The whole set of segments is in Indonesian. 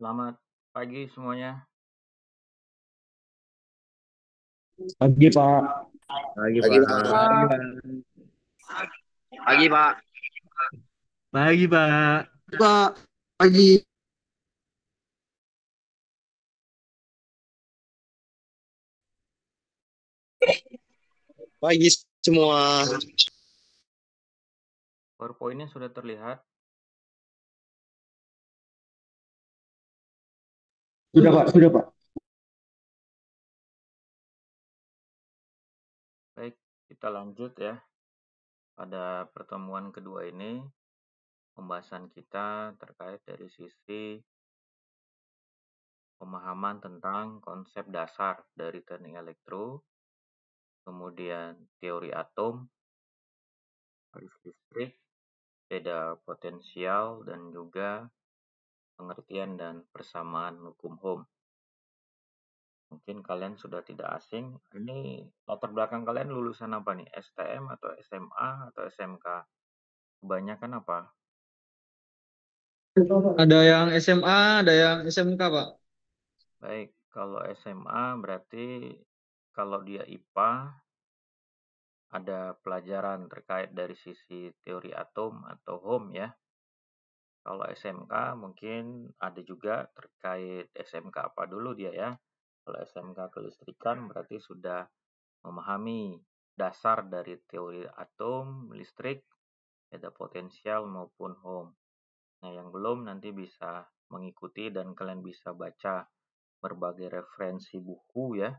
Selamat pagi semuanya. Pagi Pak. Pagi Pagi Pak. Pak. Pagi Pak. Pagi Pak. Pagi Pak. Pak. Pagi. Pagi semua. PowerPoint-nya sudah terlihat. Sudah Pak, sudah Pak. Baik, kita lanjut ya. Pada pertemuan kedua ini, pembahasan kita terkait dari sisi pemahaman tentang konsep dasar dari teknik elektro, kemudian teori atom, arus listrik, beda potensial, dan juga pengertian dan persamaan hukum Ohm. Mungkin kalian sudah tidak asing. Ini latar belakang kalian lulusan apa nih? STM atau SMA atau SMK? Kebanyakan apa? Ada yang SMA, ada yang SMK Pak. Baik, kalau SMA berarti kalau dia IPA ada pelajaran terkait dari sisi teori atom atau Ohm ya. Kalau SMK mungkin ada juga terkait SMK apa dulu dia ya. Kalau SMK kelistrikan berarti sudah memahami dasar dari teori atom, listrik, beda potensial maupun Ohm. Nah, yang belum nanti bisa mengikuti dan kalian bisa baca berbagai referensi buku ya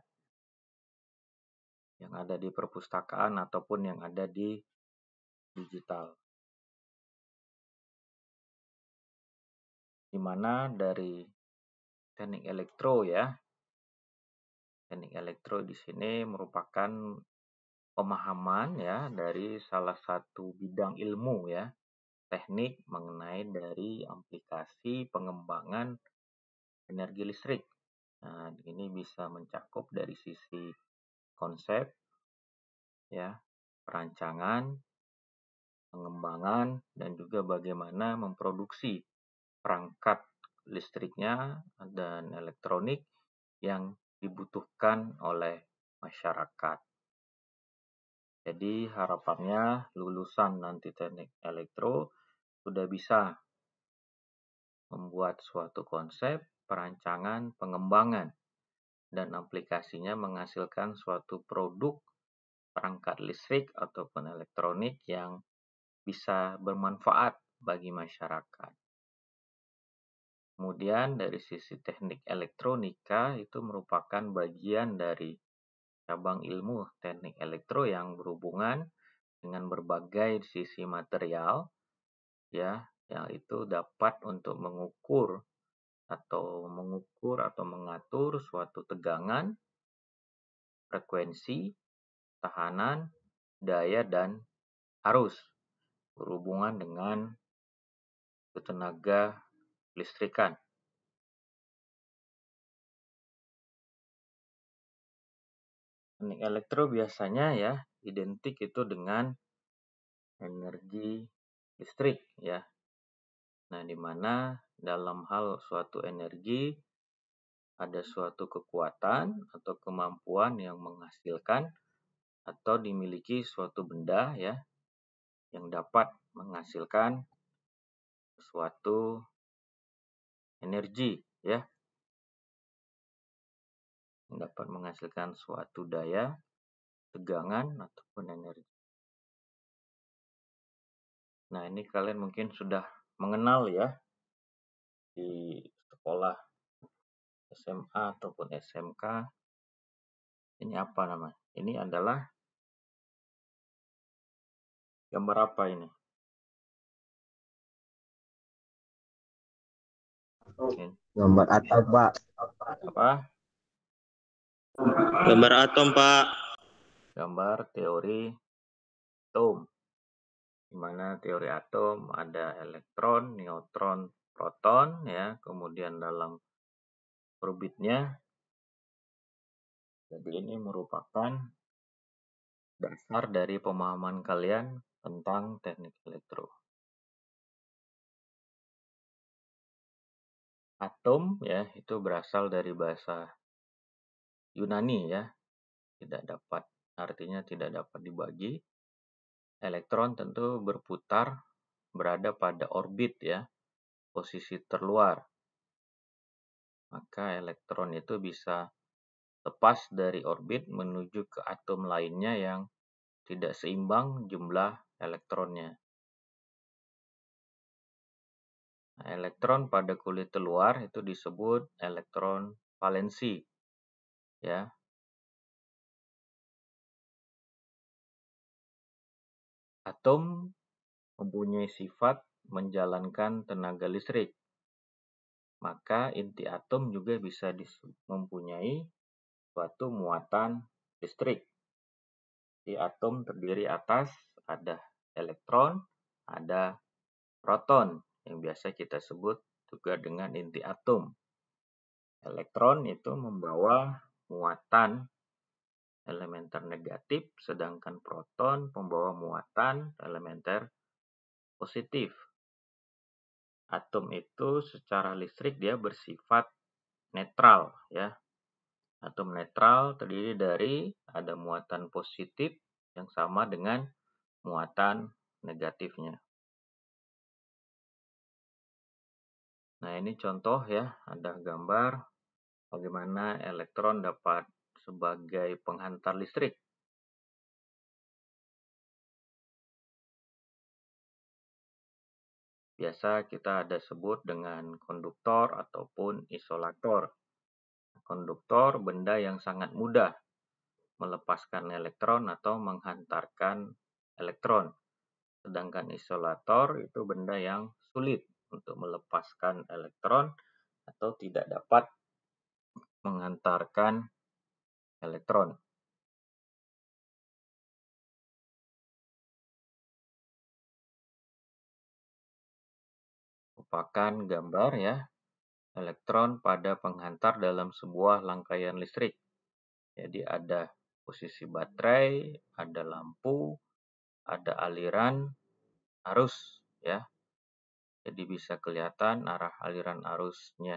yang ada di perpustakaan ataupun yang ada di digital. Di mana dari teknik elektro ya. Teknik elektro di sini merupakan pemahaman ya dari salah satu bidang ilmu ya, teknik mengenai dari aplikasi pengembangan energi listrik. Nah, ini bisa mencakup dari sisi konsep ya, perancangan, pengembangan, dan juga bagaimana memproduksi perangkat listriknya dan elektronik yang dibutuhkan oleh masyarakat. Jadi harapannya lulusan nanti teknik elektro sudah bisa membuat suatu konsep, perancangan, pengembangan, dan aplikasinya menghasilkan suatu produk perangkat listrik ataupun elektronik yang bisa bermanfaat bagi masyarakat. Kemudian dari sisi teknik elektronika itu merupakan bagian dari cabang ilmu teknik elektro yang berhubungan dengan berbagai sisi material ya, yang itu dapat untuk mengukur atau mengatur suatu tegangan, frekuensi, tekanan, daya, dan arus berhubungan dengan tenaga listrikan. Teknik elektro biasanya ya identik itu dengan energi listrik ya. Nah, di mana dalam hal suatu energi ada suatu kekuatan atau kemampuan yang menghasilkan atau dimiliki suatu benda ya yang dapat menghasilkan suatu energi ya, yang dapat menghasilkan suatu daya, tegangan ataupun energi. Nah, ini kalian mungkin sudah mengenal ya di sekolah SMA ataupun SMK. Ini apa namanya? Ini adalah gambar apa ini? Ini Gambar atom Pak. apa? Gambar atom Pak. Gambar teori atom. Di mana teori atom ada elektron, neutron, proton ya, kemudian dalam orbitnya. Jadi ini merupakan dasar dari pemahaman kalian tentang teknik elektro. Atom ya itu berasal dari bahasa Yunani ya, artinya tidak dapat dibagi. Elektron tentu berputar berada pada orbit ya, posisi terluar. Maka elektron itu bisa lepas dari orbit menuju ke atom lainnya yang tidak seimbang jumlah elektronnya. Nah, elektron pada kulit terluar itu disebut elektron valensi ya. Atom mempunyai sifat menjalankan tenaga listrik. Maka inti atom juga bisa mempunyai suatu muatan listrik. Di atom terdiri atas ada elektron, ada proton yang biasa kita sebut juga dengan inti atom. Elektron itu membawa muatan elementer negatif, sedangkan proton membawa muatan elementer positif. Atom itu secara listrik dia bersifat netral ya. Atom netral terdiri dari ada muatan positif yang sama dengan muatan negatifnya. Nah, ini contoh ya, ada gambar bagaimana elektron dapat sebagai penghantar listrik. Biasa kita ada sebut dengan konduktor ataupun isolator. Konduktor benda yang sangat mudah melepaskan elektron atau menghantarkan elektron. Sedangkan isolator itu benda yang sulit untuk melepaskan elektron atau tidak dapat menghantarkan elektron. Merupakan gambar ya, elektron pada penghantar dalam sebuah rangkaian listrik. Jadi ada posisi baterai, ada lampu, ada aliran arus ya. Jadi bisa kelihatan arah aliran arusnya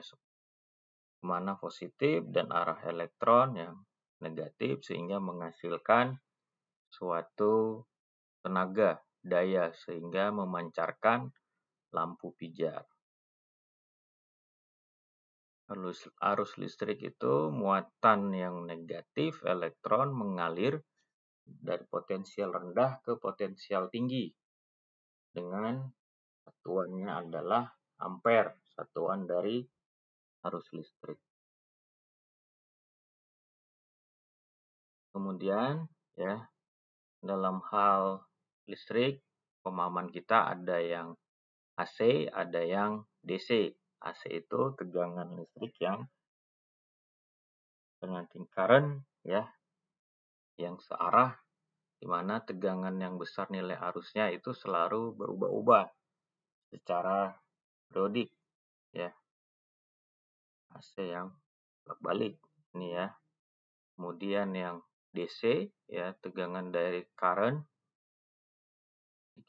kemana positif dan arah elektron yang negatif sehingga menghasilkan suatu tenaga daya sehingga memancarkan lampu pijar. Arus listrik itu muatan yang negatif, elektron mengalir dari potensial rendah ke potensial tinggi dengan satuannya adalah ampere, satuan dari arus listrik. Kemudian ya, dalam hal listrik pemahaman kita ada yang AC, ada yang DC. AC itu tegangan listrik yang alternating current ya, yang searah, di mana tegangan yang besar nilai arusnya itu selalu berubah-ubah secara periodik ya. AC yang balik ini ya. Kemudian yang DC ya, tegangan dari current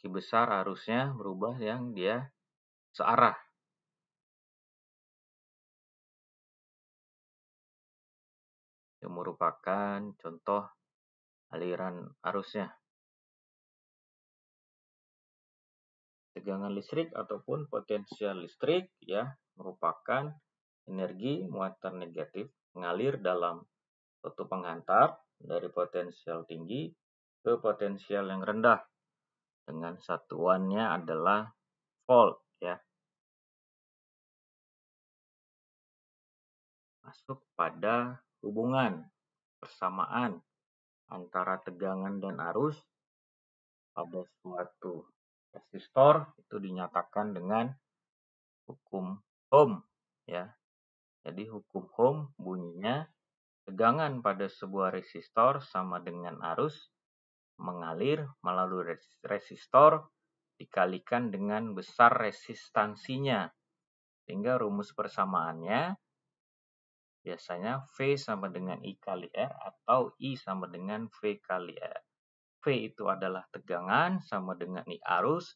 besar arusnya berubah yang dia searah. Yang merupakan contoh aliran arusnya. Tegangan listrik ataupun potensial listrik ya merupakan energi muatan negatif mengalir dalam suatu penghantar dari potensial tinggi ke potensial yang rendah dengan satuannya adalah volt ya. Masuk pada hubungan persamaan antara tegangan dan arus pada suatu resistor itu dinyatakan dengan hukum Ohm ya. Jadi hukum Ohm bunyinya tegangan pada sebuah resistor sama dengan arus mengalir melalui resistor dikalikan dengan besar resistansinya. Sehingga rumus persamaannya biasanya V sama dengan I kali R atau I sama dengan V kali R. V itu adalah tegangan sama dengan I arus